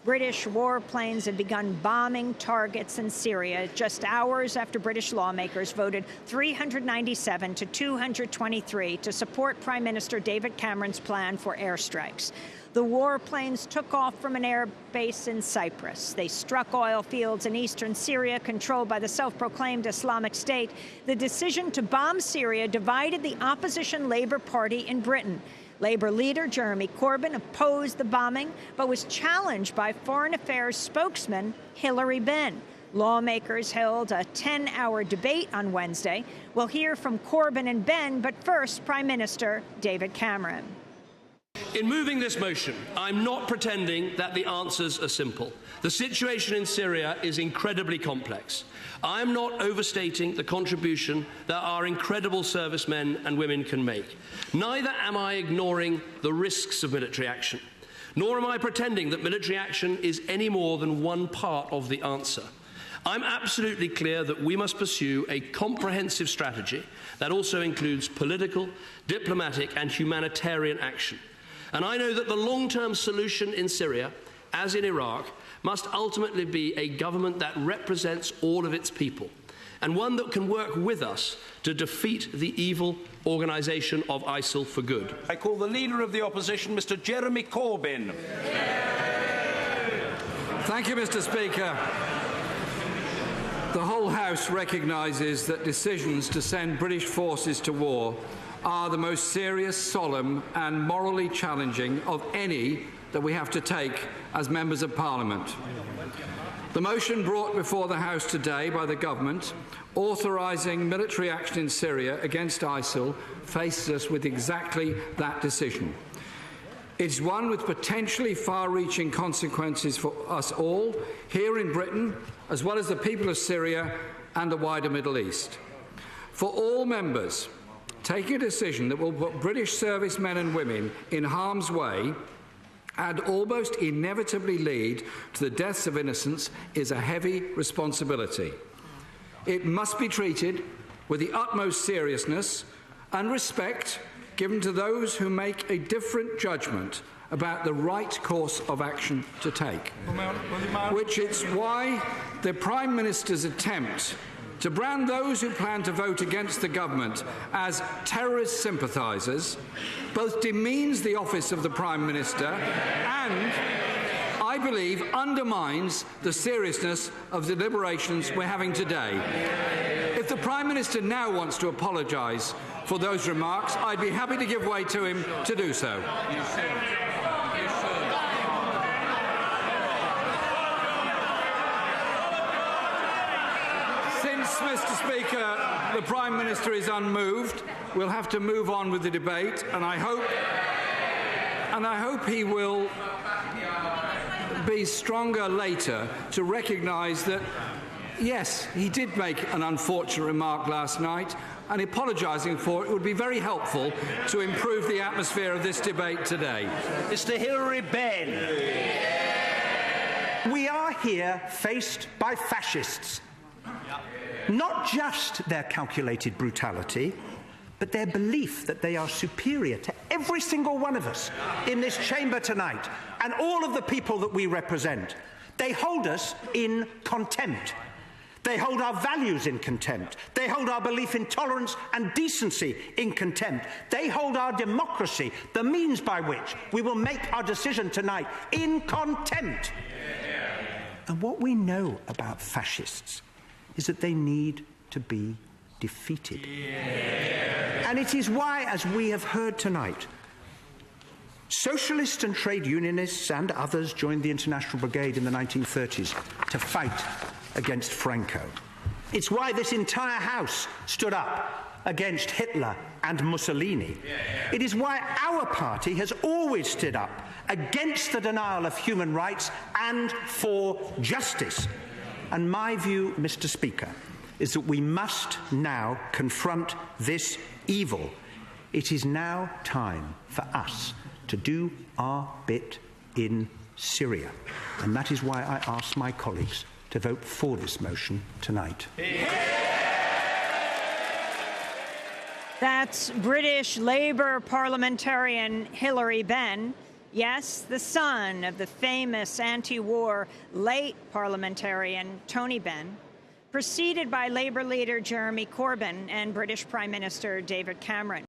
British warplanes have begun bombing targets in Syria just hours after British lawmakers voted 397 to 223 to support Prime Minister David Cameron's plan for airstrikes. The warplanes took off from an air base in Cyprus. They struck oil fields in eastern Syria controlled by the self-proclaimed Islamic State. The decision to bomb Syria divided the opposition Labour Party in Britain. Labour leader Jeremy Corbyn opposed the bombing, but was challenged by Foreign Affairs spokesman Hilary Benn. Lawmakers held a 10-hour debate on Wednesday. We'll hear from Corbyn and Benn, but first, Prime Minister David Cameron. In moving this motion, I'm not pretending that the answers are simple. The situation in Syria is incredibly complex. I am not overstating the contribution that our incredible servicemen and women can make. Neither am I ignoring the risks of military action, nor am I pretending that military action is any more than one part of the answer. I'm absolutely clear that we must pursue a comprehensive strategy that also includes political, diplomatic and humanitarian action. And I know that the long-term solution in Syria, as in Iraq, must ultimately be a government that represents all of its people, and one that can work with us to defeat the evil organisation of ISIL for good. I call the Leader of the Opposition, Mr. Jeremy Corbyn. Thank you, Mr. Speaker. The whole House recognises that decisions to send British forces to war are the most serious, solemn and morally challenging of any that we have to take as members of Parliament. The motion brought before the House today by the government authorising military action in Syria against ISIL faces us with exactly that decision. It's one with potentially far-reaching consequences for us all, here in Britain, as well as the people of Syria and the wider Middle East. For all members, taking a decision that will put British servicemen and women in harm's way and almost inevitably lead to the deaths of innocents is a heavy responsibility. It must be treated with the utmost seriousness and respect given to those who make a different judgment about the right course of action to take, which is why the Prime Minister's attempt to brand those who plan to vote against the government as terrorist sympathisers both demeans the office of the Prime Minister and, I believe, undermines the seriousness of the deliberations we're having today. If the Prime Minister now wants to apologise for those remarks, I'd be happy to give way to him to do so. Since, Mr. Speaker, the Prime Minister is unmoved, we'll have to move on with the debate, and I hope he will be stronger later to recognise that, yes, he did make an unfortunate remark last night, and apologising for it would be very helpful to improve the atmosphere of this debate today. Mr. Hilary Benn. We are here faced by fascists. Not just their calculated brutality, but their belief that they are superior to every single one of us in this chamber tonight and all of the people that we represent. They hold us in contempt. They hold our values in contempt. They hold our belief in tolerance and decency in contempt. They hold our democracy, the means by which we will make our decision tonight, in contempt. And what we know about fascists is that they need to be defeated. And it is why, as we have heard tonight, socialists and trade unionists and others joined the International Brigade in the 1930s to fight against Franco. It's why this entire House stood up against Hitler and Mussolini. It is why our party has always stood up against the denial of human rights and for justice. And my view, Mr. Speaker, is that we must now confront this evil. It is now time for us to do our bit in Syria. And that is why I ask my colleagues to vote for this motion tonight. That's British Labour parliamentarian Hilary Benn. Yes, the son of the famous anti-war late parliamentarian Tony Benn, preceded by Labour leader Jeremy Corbyn and British Prime Minister David Cameron.